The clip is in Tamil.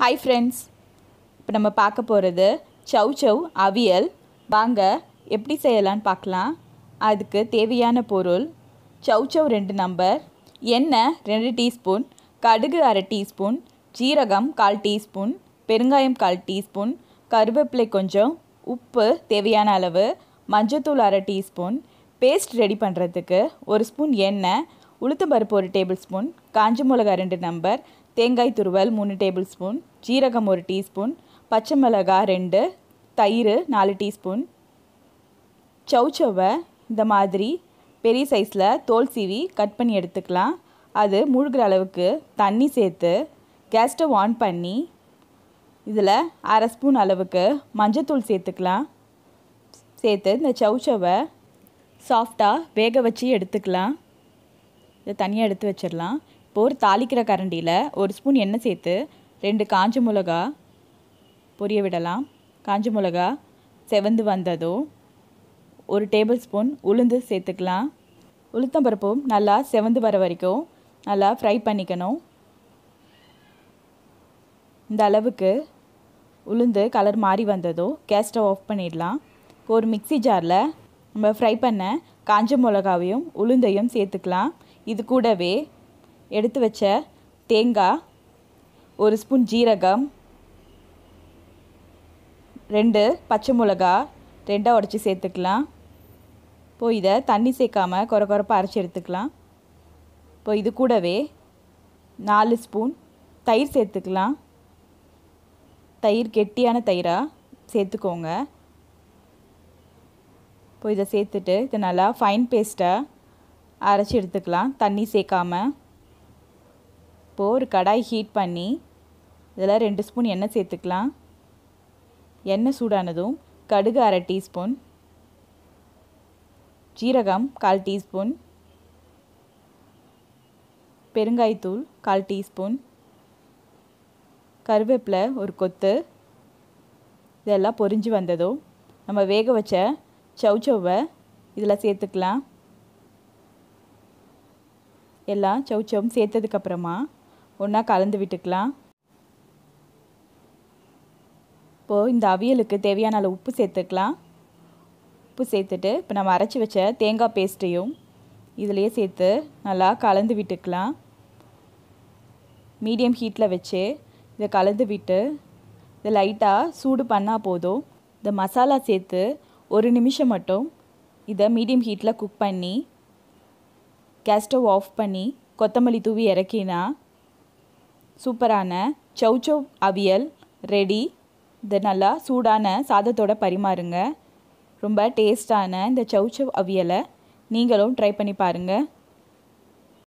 Hi friends, இப்போ நம்ம பார்க்க போகிறது சவ் சவ் அவியல். வாங்க எப்படி செய்யலான்னு பார்க்கலாம். அதுக்கு தேவையான பொருள் சவ் சவ் 2 நம்பர், எண்ணெய் 2 டீஸ்பூன், கடுகு அரை டீஸ்பூன், ஜீரகம் 1/4 டீஸ்பூன், பெருங்காயம் 1/4 டீஸ்பூன், கருவேப்பிலை கொஞ்சம், உப்பு தேவையான அளவு, மஞ்சத்தூள் அரை டீஸ்பூன். பேஸ்ட் ரெடி பண்ணுறதுக்கு 1 ஸ்பூன் எண்ணெய், உளுத்தம்பருப்பு 1 டேபிள் ஸ்பூன், காஞ்ச மிளகாய் 2 நம்பர், தேங்காய் துருவல் 3 டேபிள் ஸ்பூன், ஜீரகம் 1 டீஸ்பூன், பச்சை மிளகாய் 2, தயிர் 4 டீஸ்பூன். சவ் சவ்வை இந்த மாதிரி பெரிய சைஸில் தோல் சீவி கட் பண்ணி எடுத்துக்கலாம். அது மூழ்கிற அளவுக்கு தண்ணி சேர்த்து கேஸ் ஸ்டவ் ஆன் பண்ணி இதில் அரை ஸ்பூன் அளவுக்கு மஞ்சத்தூள் சேர்த்துக்கலாம். சேர்த்து இந்த சவ் சவ்வை சாஃப்டாக வேக வச்சு எடுத்துக்கலாம். இதை தனியாக எடுத்து வச்சிடலாம். இப்போ ஒரு தாளிக்கிற கரண்டியில் 1 ஸ்பூன் எண்ணெய் சேர்த்து 2 காஞ்ச மிளகா பொரிய விடலாம். காஞ்ச மிளகா செவந்து வந்ததும் 1 டேபிள் ஸ்பூன் உளுந்து சேர்த்துக்கலாம். உளுத்தம்பருப்பும் நல்லா செவந்து வர வரைக்கும் நல்லா ஃப்ரை பண்ணிக்கணும். இந்த அளவுக்கு உளுந்து கலர் மாறி வந்ததும் கேஸ் ஸ்டவ் ஆஃப் பண்ணிடலாம். ஒரு மிக்ஸி ஜாரில் நம்ம ஃப்ரை பண்ண காஞ்ச மிளகாவையும் உளுந்தையும் சேர்த்துக்கலாம். இது கூடவே எடுத்து வச்ச தேங்காய், 1 ஸ்பூன் ஜீரகம், 2 பச்சை மிளகா 2 உடச்சி சேர்த்துக்கலாம். இப்போது இதை தண்ணி சேர்க்காமல் கொரப்பாக அரைச்சி எடுத்துக்கலாம். இப்போ இது கூடவே 4 ஸ்பூன் தயிர் சேர்த்துக்கலாம். தயிர் கெட்டியான தயிராக சேர்த்துக்கோங்க. இப்போ இதை சேர்த்துட்டு இதை நல்லா ஃபைன் பேஸ்ட்டாக அரைச்சி எடுத்துக்கலாம், தண்ணி சேர்க்காமல். இப்போது ஒரு கடாய் ஹீட் பண்ணி இதில் 2 ஸ்பூன் எண்ணெய் சேர்த்துக்கலாம். எண்ணெய் சூடானதும் கடுகு அரை டீஸ்பூன், ஜீரகம் 1/4 டீஸ்பூன், பெருங்காயத்தூள் 1/4 டீஸ்பூன், கருவேப்பிலை ஒரு கொத்து. இதெல்லாம் பொரிஞ்சு வந்ததும் நம்ம வேக வச்ச சவ் சவ்வை இதில் சேர்த்துக்கலாம். எல்லாம் சவ் சவ்வும் சேர்த்ததுக்கப்புறமா ஒன்றா கலந்து விட்டுக்கலாம். இப்போது இந்த அவியலுக்கு தேவையான அளவு உப்பு சேர்த்துக்கலாம். உப்பு சேர்த்துட்டு இப்போ நம்ம அரைச்சி வச்ச தேங்காய் பேஸ்ட்டையும் இதிலையே சேர்த்து நல்லா கலந்து விட்டுக்கலாம். மீடியம் ஹீட்டில் வச்சு இதை கலந்து விட்டு இதை லைட்டாக சூடு பண்ணால் போதும். இந்த மசாலா சேர்த்து 1 நிமிஷம் மட்டும் இதை மீடியம் ஹீட்டில் குக் பண்ணி கேஸ் ஸ்டவ் ஆஃப் பண்ணி கொத்தமல்லி தூவி இறக்கினா சூப்பரான சவ் சவ் அவியல் ரெடி. இது நல்லா சூடான சாதத்தோடு பரிமாறுங்க. ரொம்ப டேஸ்டான இந்த சவ் சவ் அவியலை நீங்களும் ட்ரை பண்ணி பாருங்கள்.